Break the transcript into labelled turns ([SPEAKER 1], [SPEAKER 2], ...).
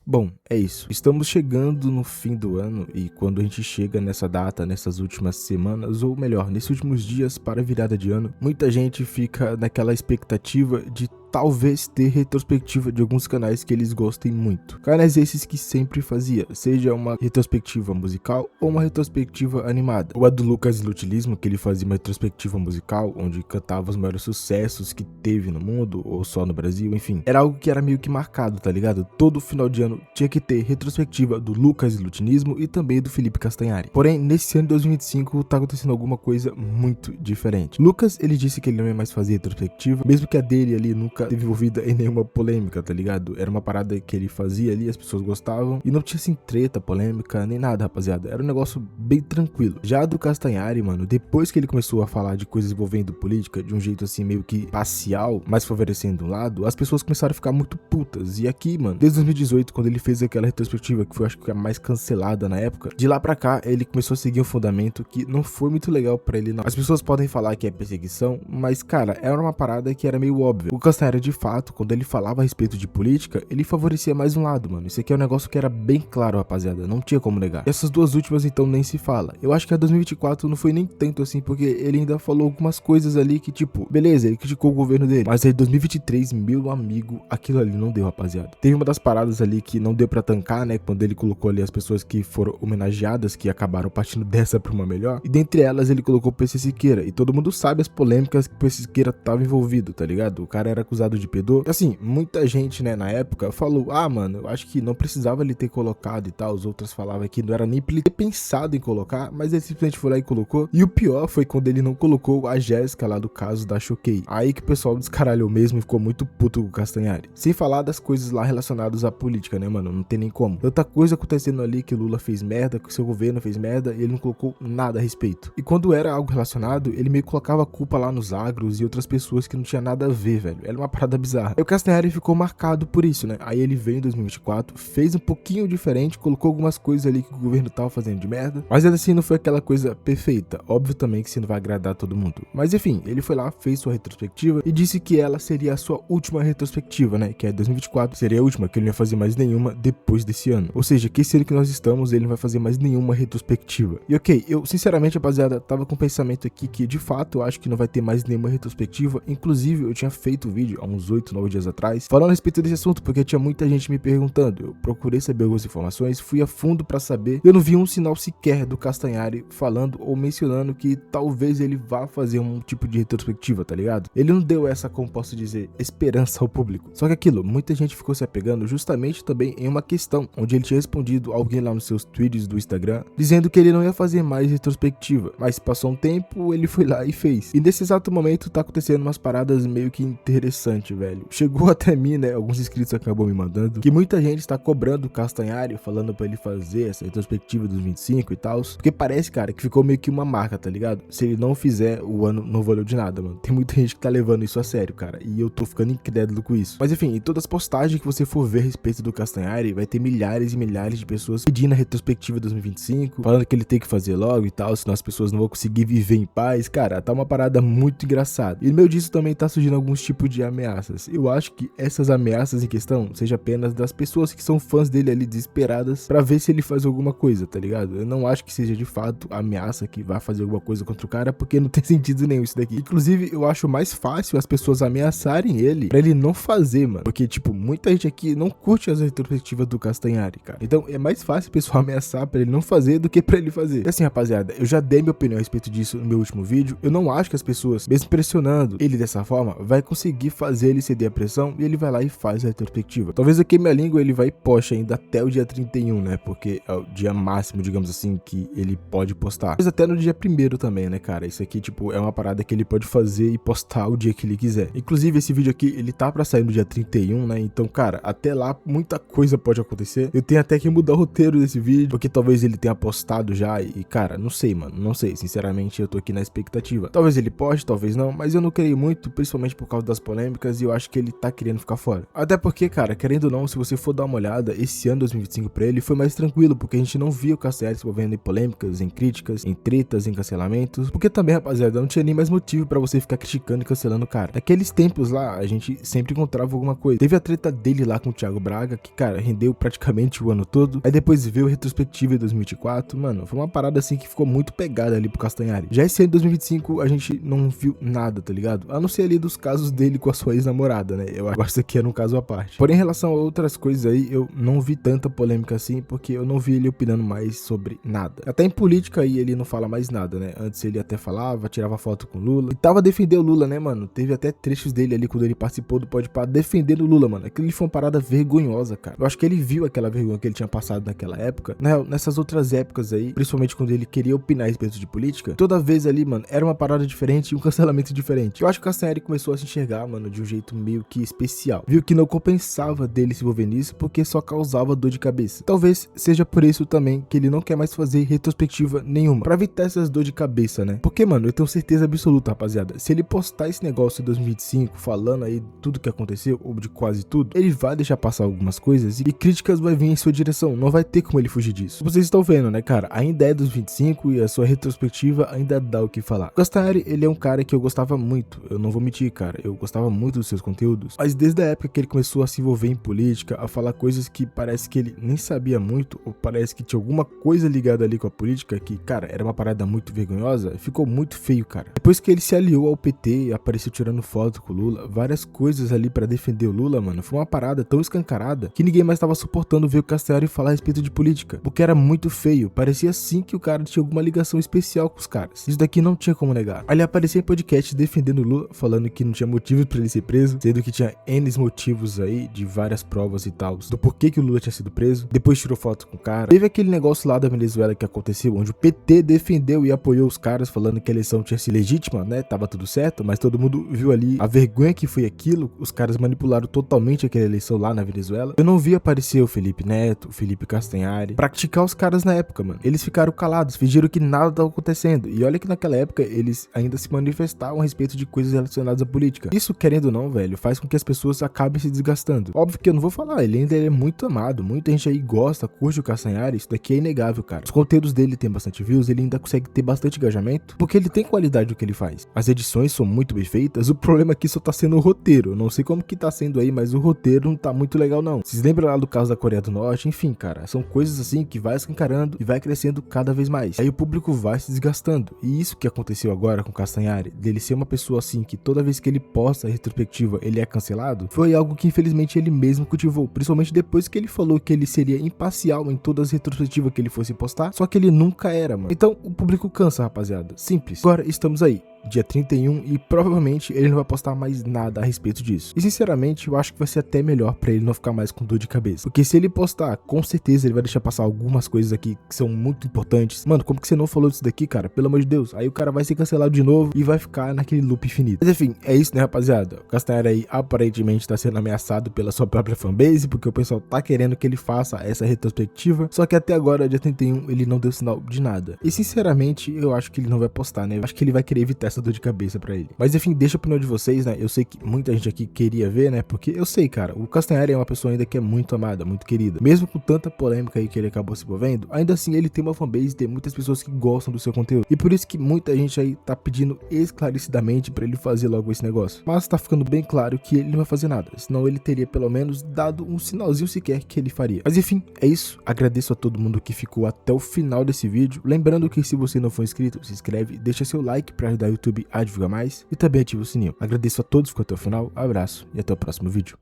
[SPEAKER 1] Bom, é isso. Estamos chegando no fim do ano e quando a gente chega nessa data, nessas últimas semanas, ou melhor, nesses últimos dias para a virada de ano, muita gente fica naquela expectativa de talvez ter retrospectiva de alguns canais que eles gostem muito. Canais esses que sempre fazia, seja uma retrospectiva musical ou uma retrospectiva animada. Ou a do Lucas Inutilismo, que ele fazia uma retrospectiva musical, onde cantava os maiores sucessos que teve no mundo, ou só no Brasil, enfim. Era algo que era meio que marcado, tá ligado? Todo final de ano tinha que ter retrospectiva do Lucas Inutilismo e também do Felipe Castanhari. Porém, nesse ano de 2025 tá acontecendo alguma coisa muito diferente. Lucas, ele disse que ele não ia mais fazer retrospectiva, mesmo que a dele ali nunca teve envolvida em nenhuma polêmica, tá ligado? Era uma parada que ele fazia ali, as pessoas gostavam e não tinha assim treta, polêmica, nem nada, rapaziada. Era um negócio bem tranquilo. Já do Castanhari, mano, depois que ele começou a falar de coisas envolvendo política de um jeito assim meio que parcial, mais favorecendo um lado, as pessoas começaram a ficar muito putas. E aqui, mano, desde 2018, quando ele fez aquela retrospectiva que foi, acho que a mais cancelada na época, de lá pra cá, ele começou a seguir um fundamento que não foi muito legal pra ele, não. As pessoas podem falar que é perseguição, mas, cara, era uma parada que era meio óbvia. O Castanhari, de fato, quando ele falava a respeito de política, ele favorecia mais um lado, mano. Isso aqui é um negócio que era bem claro, rapaziada, não tinha como negar. E essas duas últimas, então, nem se fala. Eu acho que a 2024 não foi nem tanto assim, porque ele ainda falou algumas coisas ali que, tipo, beleza, ele criticou o governo dele, mas aí 2023, meu amigo, aquilo ali não deu, rapaziada. Teve uma das paradas ali que não deu pra tancar, né, quando ele colocou ali as pessoas que foram homenageadas, que acabaram partindo dessa pra uma melhor, e dentre elas ele colocou o PC Siqueira, e todo mundo sabe as polêmicas que o PC Siqueira tava envolvido, tá ligado? O cara era acusado de pedô. Assim, muita gente, né, na época falou, mano, eu acho que não precisava ele ter colocado e tal. Os outros falavam que não era nem pra ele ter pensado em colocar, mas ele simplesmente foi lá e colocou. E o pior foi quando ele não colocou a Jéssica lá do caso da Choquei. Aí que o pessoal descaralhou mesmo e ficou muito puto com o Castanhari. Sem falar das coisas lá relacionadas à política, né, mano? Não tem nem como. Outra coisa acontecendo ali que o Lula fez merda, que o seu governo fez merda e ele não colocou nada a respeito. E quando era algo relacionado, ele meio que colocava a culpa lá nos agros e outras pessoas que não tinha nada a ver, velho. Era uma parada bizarra. E o Castanhari ficou marcado por isso, né? Aí ele veio em 2024, fez um pouquinho diferente, colocou algumas coisas ali que o governo tava fazendo de merda, mas ainda assim não foi aquela coisa perfeita. Óbvio também que isso não vai agradar todo mundo. Mas enfim, ele foi lá, fez sua retrospectiva e disse que ela seria a sua última retrospectiva, né? Que é 2024, seria a última, que ele não ia fazer mais nenhuma depois desse ano. Ou seja, que esse ano que nós estamos, ele não vai fazer mais nenhuma retrospectiva. E ok, eu sinceramente, rapaziada, tava com o pensamento aqui que de fato eu acho que não vai ter mais nenhuma retrospectiva. Inclusive, eu tinha feito um vídeo há uns 8, 9 dias atrás, falando a respeito desse assunto, porque tinha muita gente me perguntando. Eu procurei saber algumas informações, fui a fundo pra saber, eu não vi um sinal sequer do Castanhari falando ou mencionando que talvez ele vá fazer um tipo de retrospectiva, tá ligado? Ele não deu essa, como posso dizer, esperança ao público. Só que aquilo, muita gente ficou se apegando justamente também em uma questão, onde ele tinha respondido alguém lá nos seus tweets do Instagram, dizendo que ele não ia fazer mais retrospectiva, mas passou um tempo, ele foi lá e fez. E nesse exato momento tá acontecendo umas paradas meio que interessantes, velho. Chegou até mim, né, alguns inscritos acabou me mandando, que muita gente está cobrando o Castanhari, falando pra ele fazer essa retrospectiva dos 25 e tal, porque parece, cara, que ficou meio que uma marca, tá ligado? Se ele não fizer, o ano não valeu de nada, mano. Tem muita gente que tá levando isso a sério, cara, e eu tô ficando incrédulo com isso. Mas enfim, em todas as postagens que você for ver a respeito do Castanhari, vai ter milhares e milhares de pessoas pedindo a retrospectiva 2025, falando que ele tem que fazer logo e tal, senão as pessoas não vão conseguir viver em paz. Cara, tá uma parada muito engraçada. E no meio disso também tá surgindo alguns tipos de ameaças. Eu acho que essas ameaças em questão seja apenas das pessoas que são fãs dele ali desesperadas pra ver se ele faz alguma coisa, tá ligado? Eu não acho que seja de fato a ameaça que vai fazer alguma coisa contra o cara, porque não tem sentido nenhum isso daqui. Inclusive, eu acho mais fácil as pessoas ameaçarem ele pra ele não fazer, mano. Porque, tipo, muita gente aqui não curte as retrospectivas do Castanhari, cara. Então, é mais fácil o pessoal ameaçar pra ele não fazer do que pra ele fazer. E assim, rapaziada, eu já dei minha opinião a respeito disso no meu último vídeo. Eu não acho que as pessoas, mesmo pressionando ele dessa forma, vai conseguir fazer ele ceder a pressão e ele vai lá e faz a retrospectiva. Talvez eu queime a língua, ele vai e poste ainda até o dia 31, né? Porque é o dia máximo, digamos assim, que ele pode postar. Mas até no dia 1º também, né, cara? Isso aqui, tipo, é uma parada que ele pode fazer e postar o dia que ele quiser. Inclusive, esse vídeo aqui, ele tá pra sair no dia 31, né? Então, cara, até lá, muita coisa pode acontecer. Eu tenho até que mudar o roteiro desse vídeo, porque talvez ele tenha postado já e, cara, não sei, mano. Não sei, sinceramente, eu tô aqui na expectativa. Talvez ele poste, talvez não, mas eu não creio muito, principalmente por causa das polêmicas. polêmicas e eu acho que ele tá querendo ficar fora. Até porque, cara, querendo ou não, se você for dar uma olhada, esse ano 2025 pra ele foi mais tranquilo, porque a gente não via o Castanhari se envolvendo em polêmicas, em críticas, em tretas, em cancelamentos, porque também, rapaziada, não tinha nem mais motivo pra você ficar criticando e cancelando o cara. Naqueles tempos lá, a gente sempre encontrava alguma coisa. Teve a treta dele lá com o Thiago Braga, que, cara, rendeu praticamente o ano todo. Aí depois veio a retrospectiva em 2024, mano, foi uma parada assim que ficou muito pegada ali pro Castanhari. Já esse ano de 2025, a gente não viu nada, tá ligado? A não ser ali dos casos dele com a sua ex-namorada, né? Eu acho que isso aqui era um caso à parte. Porém, em relação a outras coisas aí, eu não vi tanta polêmica assim, porque eu não vi ele opinando mais sobre nada. Até em política aí ele não fala mais nada, né? Antes ele até falava, tirava foto com o Lula. E tava defendendo o Lula, né, mano? Teve até trechos dele ali quando ele participou do Podpah defendendo o Lula, mano. Aquilo foi uma parada vergonhosa, cara. Eu acho que ele viu aquela vergonha que ele tinha passado naquela época, né? Nessas outras épocas aí, principalmente quando ele queria opinar a respeito de política, toda vez ali, mano, era uma parada diferente e um cancelamento diferente. Eu acho que o Castanhari começou a se enxergar, mano, de um jeito meio que especial. Viu que não compensava dele se envolver nisso porque só causava dor de cabeça. Talvez seja por isso também que ele não quer mais fazer retrospectiva nenhuma, pra evitar essas dor de cabeça, né? Porque, mano, eu tenho certeza absoluta, rapaziada, se ele postar esse negócio em 2025, falando aí tudo que aconteceu, ou de quase tudo, ele vai deixar passar algumas coisas e críticas vai vir em sua direção, não vai ter como ele fugir disso. Vocês estão vendo, né, cara? Ainda é 2025 e a sua retrospectiva ainda dá o que falar. O Castanhari, ele é um cara que eu gostava muito, eu não vou mentir, cara, eu gostava muito dos seus conteúdos, mas desde a época que ele começou a se envolver em política, a falar coisas que parece que ele nem sabia muito, ou parece que tinha alguma coisa ligada ali com a política, que, cara, era uma parada muito vergonhosa, ficou muito feio, cara. Depois que ele se aliou ao PT, apareceu tirando foto com o Lula, várias coisas ali pra defender o Lula, mano, foi uma parada tão escancarada que ninguém mais tava suportando ver o Castanhari falar a respeito de política, porque era muito feio, parecia sim que o cara tinha alguma ligação especial com os caras. Isso daqui não tinha como negar. Ele aparecia em podcast defendendo o Lula, falando que não tinha motivo pra ele ser preso, sendo que tinha N motivos aí, de várias provas e tal, do porquê que o Lula tinha sido preso. Depois tirou foto com o cara. Teve aquele negócio lá da Venezuela que aconteceu, onde o PT defendeu e apoiou os caras, falando que a eleição tinha sido legítima, né? Tava tudo certo, mas todo mundo viu ali a vergonha que foi aquilo. Os caras manipularam totalmente aquela eleição lá na Venezuela. Eu não vi aparecer o Felipe Neto, o Felipe Castanhari, praticar os caras na época, mano. Eles ficaram calados, fingiram que nada tava acontecendo. E olha que naquela época eles ainda se manifestavam a respeito de coisas relacionadas à política. Isso, querendo ou não, velho, faz com que as pessoas acabem se desgastando. Óbvio que eu não vou falar, ele ainda é muito amado, muita gente aí gosta, curte o Castanhari, isso daqui é inegável, cara. Os conteúdos dele tem bastante views, ele ainda consegue ter bastante engajamento, porque ele tem qualidade no que ele faz. As edições são muito bem feitas, o problema aqui só tá sendo o roteiro. Eu não sei como que tá sendo aí, mas o roteiro não tá muito legal não. Vocês lembram lá do caso da Coreia do Norte? Enfim, cara, são coisas assim que vai escancarando e vai crescendo cada vez mais. Aí o público vai se desgastando. E isso que aconteceu agora com o Castanhari, dele ser uma pessoa assim que toda vez que ele posta a retrospectiva ele é cancelado, foi algo que infelizmente ele mesmo cultivou, principalmente depois que ele falou que ele seria imparcial em todas as retrospectivas que ele fosse postar, só que ele nunca era, mano. Então o público cansa, rapaziada. Simples. Agora estamos aí, dia 31, e provavelmente ele não vai postar mais nada a respeito disso. E sinceramente, eu acho que vai ser até melhor pra ele não ficar mais com dor de cabeça. Porque se ele postar, com certeza ele vai deixar passar algumas coisas aqui que são muito importantes. Mano, como que você não falou disso daqui, cara? Pelo amor de Deus. Aí o cara vai ser cancelado de novo e vai ficar naquele loop infinito. Mas enfim, é isso, né, rapaziada? O Castanhari aí aparentemente tá sendo ameaçado pela sua própria fanbase, porque o pessoal tá querendo que ele faça essa retrospectiva. Só que até agora, dia 31, ele não deu sinal de nada. E sinceramente, eu acho que ele não vai postar, né? Eu acho que ele vai querer evitar essa dor de cabeça pra ele. Mas enfim, deixa a opinião de vocês, né? Eu sei que muita gente aqui queria ver, né? Porque eu sei, cara, o Castanhari é uma pessoa ainda que é muito amada, muito querida. Mesmo com tanta polêmica aí que ele acabou se envolvendo, ainda assim ele tem uma fanbase, tem muitas pessoas que gostam do seu conteúdo. E por isso que muita gente aí tá pedindo esclarecidamente pra ele fazer logo esse negócio. Mas tá ficando bem claro que ele não vai fazer nada, senão ele teria pelo menos dado um sinalzinho sequer que ele faria. Mas enfim, é isso. Agradeço a todo mundo que ficou até o final desse vídeo. Lembrando que se você não for inscrito, se inscreve, deixa seu like pra ajudar o YouTube a divulgar mais e também ativa o sininho. Agradeço a todos que ficou até o final, abraço e até o próximo vídeo.